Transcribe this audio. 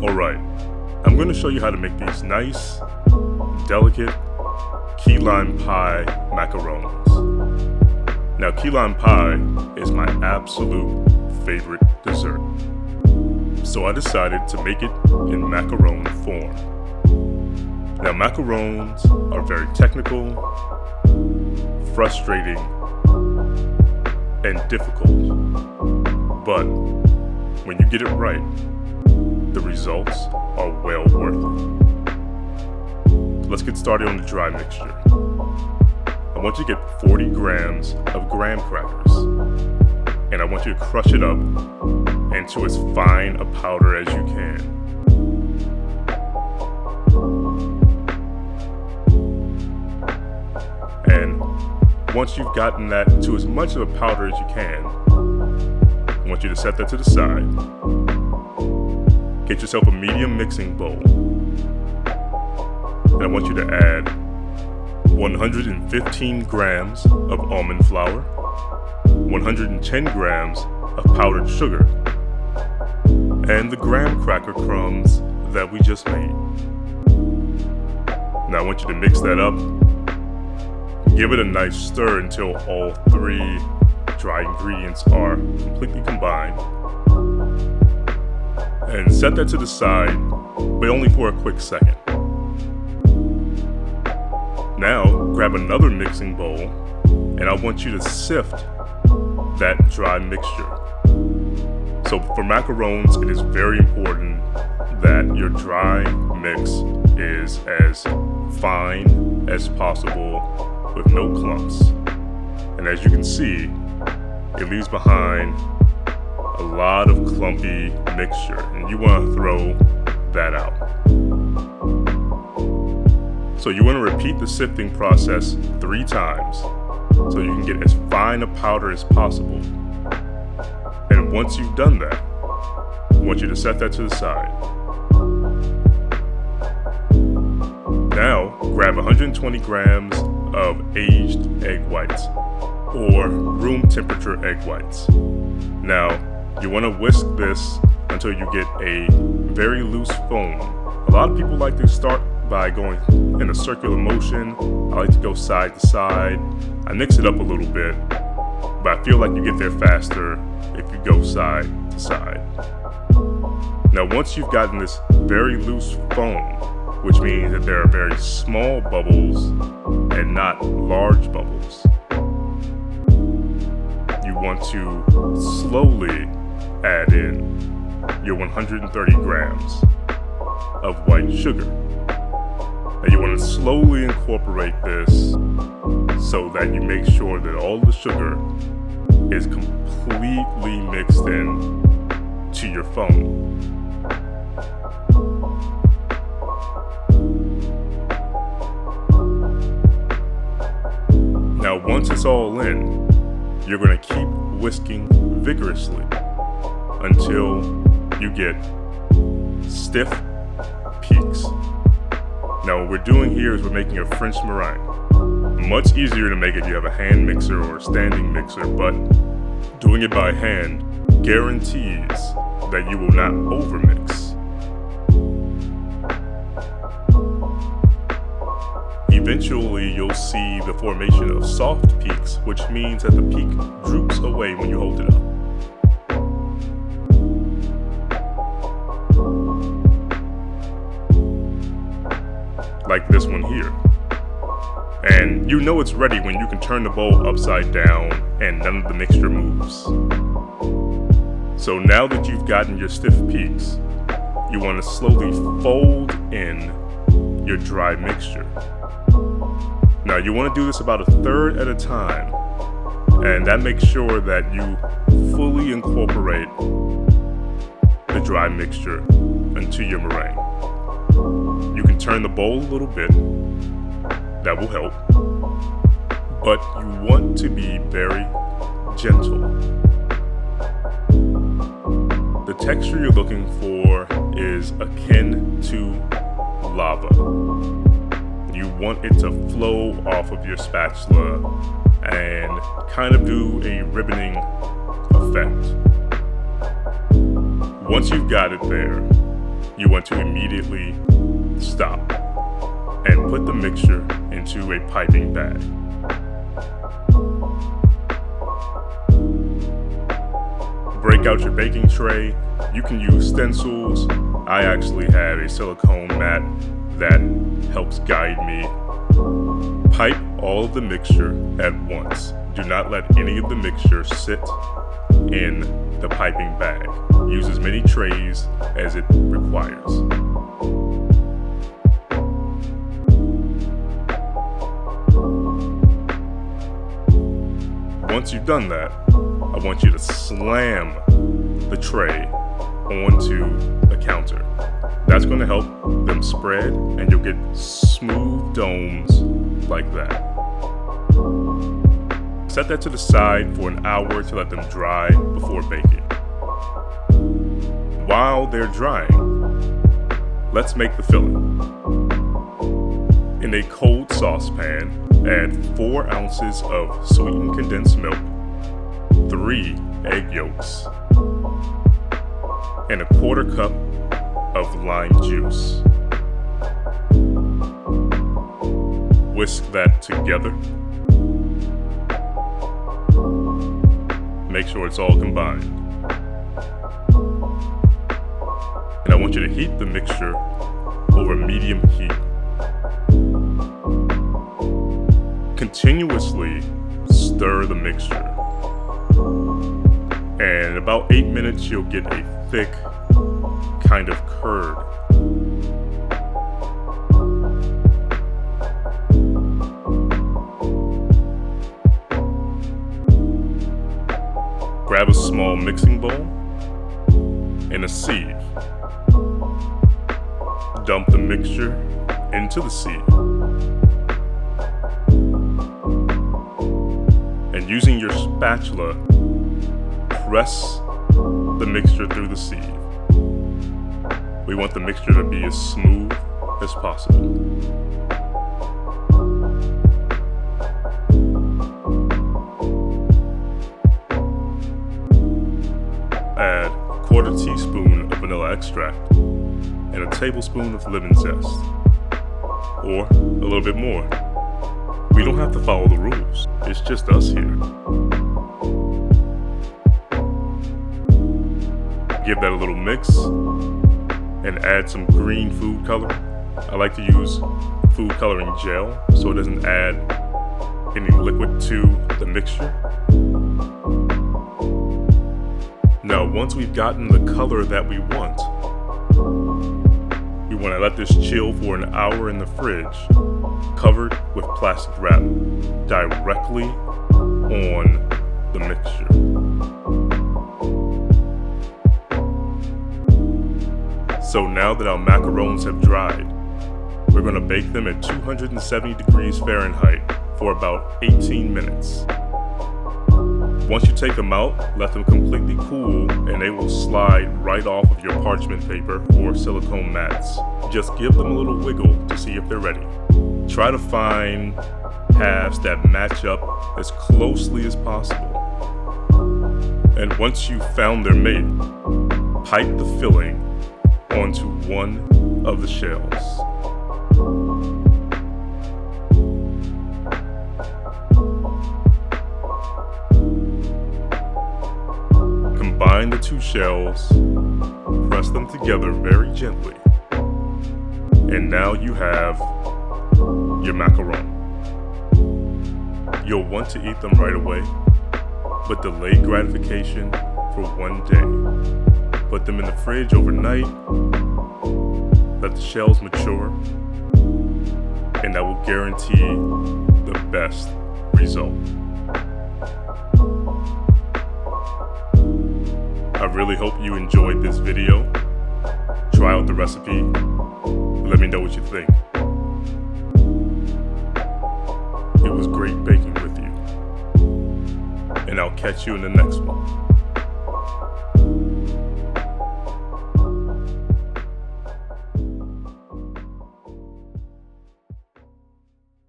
Alright, I'm going to show you how to make these nice, delicate key lime pie macarons. Now, key lime pie is my absolute favorite dessert, so I decided to make it in macaron form. Now, macarons are very technical, frustrating, and difficult, but when you get it right, the results are well worth it. Let's get started on the dry mixture. I want you to get 40 grams of graham crackers, and I want you to crush it up into as fine a powder as you can. And once you've gotten that to as much of a powder as you can, I want you to set that to the side. Get yourself a medium mixing bowl, and I want you to add 115 grams of almond flour, 110 grams of powdered sugar, and the graham cracker crumbs that we just made. Now I want you to mix that up. Give it a nice stir until all three dry ingredients are completely combined. And set that to the side, but only for a quick second. Now, grab another mixing bowl, and I want you to sift that dry mixture. So for macarons, it is very important that your dry mix is as fine as possible with no clumps. And as you can see, it leaves behind a lot of clumpy mixture, and you want to throw that out. So you want to repeat the sifting process 3 times so you can get as fine a powder as possible. And once you've done that, I want you to set that to the side. Now, grab 120 grams of aged egg whites, or room temperature egg whites. Now, you want to whisk this until you get a very loose foam. A lot of people like to start by going in a circular motion. I like to go side to side. I mix it up a little bit, but I feel like you get there faster if you go side to side. Now, once you've gotten this very loose foam, which means that there are very small bubbles and not large bubbles, you want to slowly add in your 130 grams of white sugar. Now you want to slowly incorporate this so that you make sure that all the sugar is completely mixed in to your foam. Now once it's all in, you're going to keep whisking vigorously until you get stiff peaks. Now what we're doing here is we're making a French meringue. Much easier to make if you have a hand mixer or a standing mixer, but doing it by hand guarantees that you will not overmix. Eventually you'll see the formation of soft peaks, which means that the peak droops away when you hold it up. Like this one here. And you know it's ready when you can turn the bowl upside down and none of the mixture moves. So now that you've gotten your stiff peaks, you want to slowly fold in your dry mixture. Now you want to do this about 1/3 at a time, and that makes sure that you fully incorporate the dry mixture into your meringue. You can turn the bowl a little bit, that will help, but you want to be very gentle. The texture you're looking for is akin to lava. You want it to flow off of your spatula and kind of do a ribboning effect. Once you've got it there, you want to immediately stop and put the mixture into a piping bag. Break out your baking tray. You can use stencils. I actually have a silicone mat that helps guide me. Pipe all of the mixture at once. Do not let any of the mixture sit in the piping bag. Use as many trays as it requires. Once you've done that, I want you to slam the tray onto the counter. That's going to help them spread, and you'll get smooth domes like that. Set that to the side for an hour to let them dry before baking. While they're drying, let's make the filling. In a cold saucepan, add 4 ounces of sweetened condensed milk, 3 egg yolks, and a 1/4 cup of lime juice. Whisk that together. Make sure it's all combined. And I want you to heat the mixture over medium heat. Continuously stir the mixture. And in about 8 minutes, you'll get a thick kind of curd. Grab a small mixing bowl and a sieve. Dump the mixture into the sieve. And using your spatula, press the mixture through the sieve. We want the mixture to be as smooth as possible. Add a 1/4 teaspoon of vanilla extract and a tablespoon of lemon zest, or a little bit more. We don't have to follow the rules, it's just us here. Give that a little mix and add some green food color. I like to use food coloring gel so it doesn't add any liquid to the mixture. Now, once we've gotten the color that we want to let this chill for an hour in the fridge, covered with plastic wrap directly on the mixture. So now that our macarons have dried, we're going to bake them at 270 degrees Fahrenheit for about 18 minutes. Once you take them out, let them completely cool and they will slide right off of your parchment paper or silicone mats. Just give them a little wiggle to see if they're ready. Try to find halves that match up as closely as possible. And once you've found their mate, pipe the filling onto one of the shells. Combine the 2 shells, press them together very gently, and now you have your macaron. You'll want to eat them right away, but delay gratification for 1 day. Put them in the fridge overnight, let the shells mature, and that will guarantee the best result. I really hope you enjoyed this video. Try out the recipe. Let me know what you think. It was great baking with you. And I'll catch you in the next one.